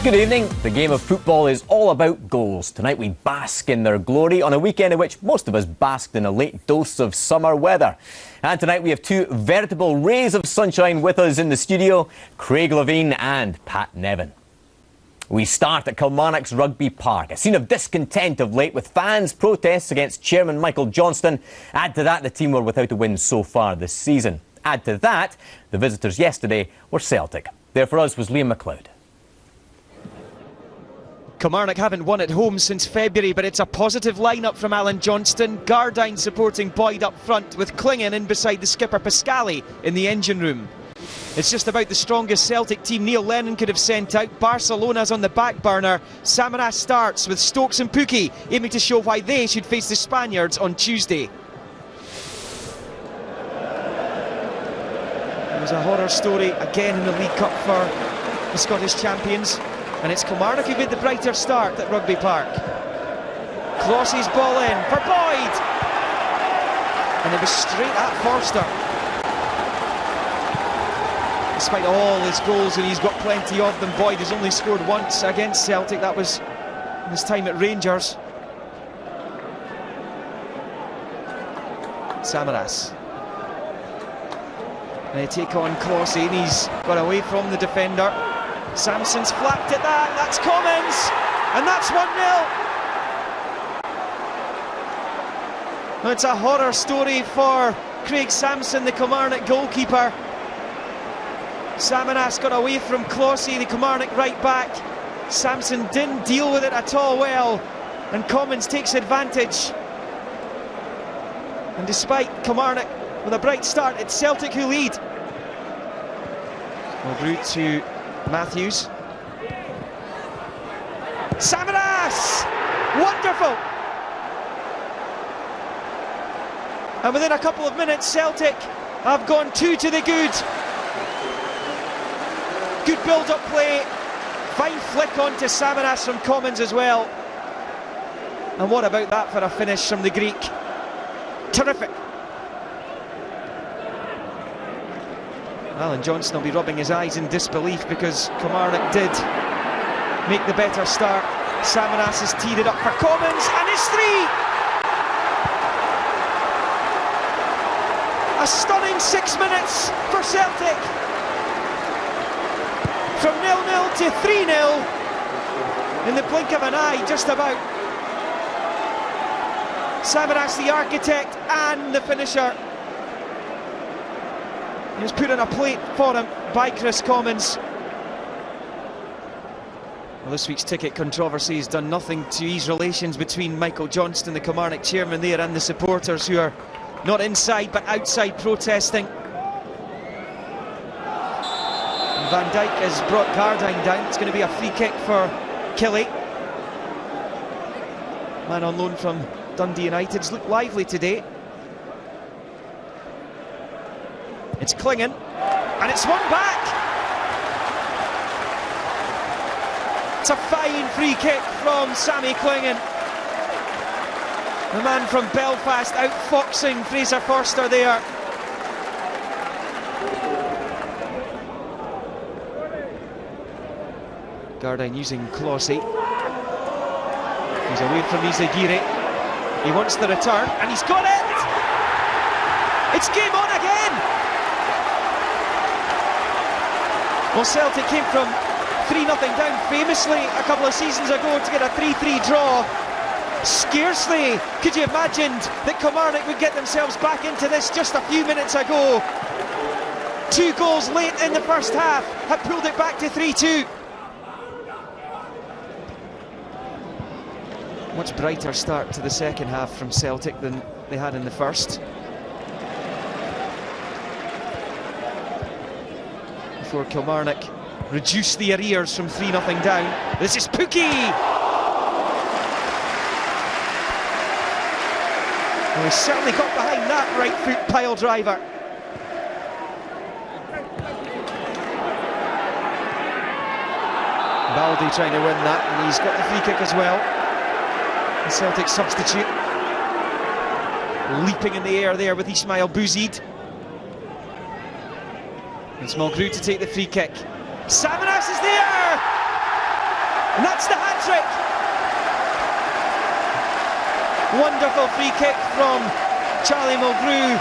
Good evening. The game of football is all about goals. Tonight we bask in their glory on a weekend in which most of us basked in a late dose of summer weather. And tonight we have two veritable rays of sunshine with us in the studio, Craig Levine and Pat Nevin. We start at Kilmarnock's Rugby Park, a scene of discontent of late with fans' protests against Chairman Michael Johnston. Add to that the team were without a win so far this season. Add to that the visitors yesterday were Celtic. There for us was Liam McLeod. Kilmarnock haven't won at home since February, but it's a positive lineup from Alan Johnston. Gardyne supporting Boyd up front, with Clingan in beside the skipper Pascali in the engine room. It's just about the strongest Celtic team Neil Lennon could have sent out. Barcelona's on the back burner. Samaras starts with Stokes and Pukki aiming to show why they should face the Spaniards on Tuesday. It was a horror story again in the League Cup for the Scottish champions. And it's Kilmarnock who made the brighter start at Rugby Park. Clohessy's ball in for Boyd! And it was straight at Forster. Despite all his goals, and he's got plenty of them, Boyd has only scored once against Celtic. That was in his time at Rangers. Samaras. And they take on Clohessy, and he's got away from the defender. Samson's flapped at that, that's Commons, and that's 1-0. It's a horror story for Craig Samson, the Kilmarnock goalkeeper. Samaras got away from Clohessy, the Kilmarnock right back. Samson didn't deal with it at all well, and Commons takes advantage. And despite Kilmarnock with a bright start, it's Celtic who lead. Well, route to Matthews. Samaras! Wonderful! And within a couple of minutes, Celtic have gone 2 to the good. Good build-up play. Fine flick on to Samaras from Commons as well. And what about that for a finish from the Greek? Terrific. Alan Johnston will be rubbing his eyes in disbelief because Kilmarnock did make the better start. Samaras has teed it up for Commons, and it's 3! A stunning 6 minutes for Celtic. From 0-0 to 3-0 in the blink of an eye, just about. Samaras the architect and the finisher. He was put on a plate for him by Chris Commons. Well, this week's ticket controversy has done nothing to ease relations between Michael Johnston, the Kilmarnock chairman there, and the supporters who are not inside but outside protesting. And Van Dijk has brought Gardyne down. It's going to be a free kick for Killie. Man on loan from Dundee United's looked lively today. It's Clingan, and it's won back. It's a fine free kick from Sammy Clingan. The man from Belfast outfoxing Fraser Forster there. Gardyne using Clohessy. He's away from Izagiri. He wants the return, and he's got it! It's game on again! Well, Celtic came from 3-0 down famously a couple of seasons ago to get a 3-3 draw. Scarcely could you imagine that Kilmarnock would get themselves back into this just a few minutes ago. 2 goals late in the first half had pulled it back to 3-2. Much brighter start to the second half from Celtic than they had in the first. Before Kilmarnock reduced the arrears from 3-0 down. This is Pukki! Well, he certainly got behind that right foot pile driver. Baldy trying to win that, and he's got the free kick as well. The Celtic substitute leaping in the air there with Ismail Bouzid. And Small Gros to take the free kick. Samaras is there! And that's the hat-trick. Wonderful free kick from Charlie Mulgrew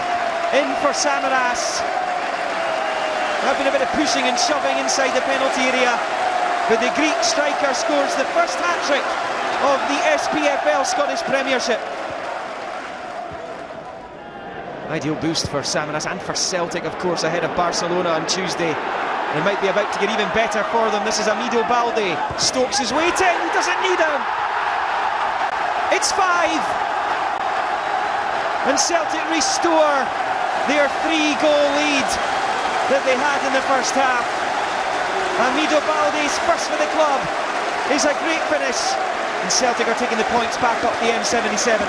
in for Samaras. There's been a bit of pushing and shoving inside the penalty area, but the Greek striker scores the first hat-trick of the SPFL Scottish Premiership. Ideal boost for Samaras and for Celtic, of course, ahead of Barcelona on Tuesday. It might be about to get even better for them. This is Amido Balde. Stokes is waiting, he doesn't need him. It's 5. And Celtic restore their 3-goal lead that they had in the first half. Amido Balde's first for the club is a great finish. And Celtic are taking the points back up the M77.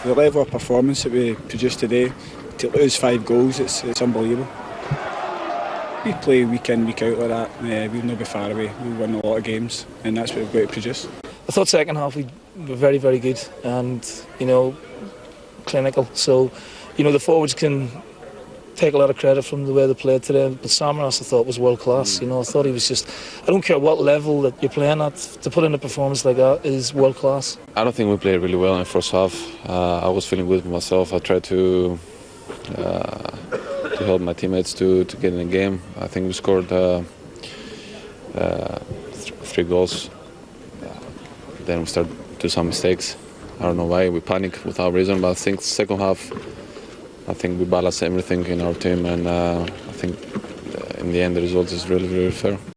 The level of performance that we produced today, to lose 5 goals, it's unbelievable. We play week in, week out like that. We'll not be far away. We'll win a lot of games, and that's what we've got to produce. I thought second half we were very, very good and, you know, clinical. So, you know, the forwards can take a lot of credit from the way they played today. But Samaras, I thought, was world class. You know, I thought he was just, I don't care what level that you're playing at, to put in a performance like that is world class. I don't think we played really well in the first half. I was feeling good with myself. I tried to help my teammates to get in the game. I think we scored 3 goals. Then we started to do some mistakes. I don't know why, we panicked without reason, but I think second half, I think we balanced everything in our team, and I think in the end the result is really, really fair.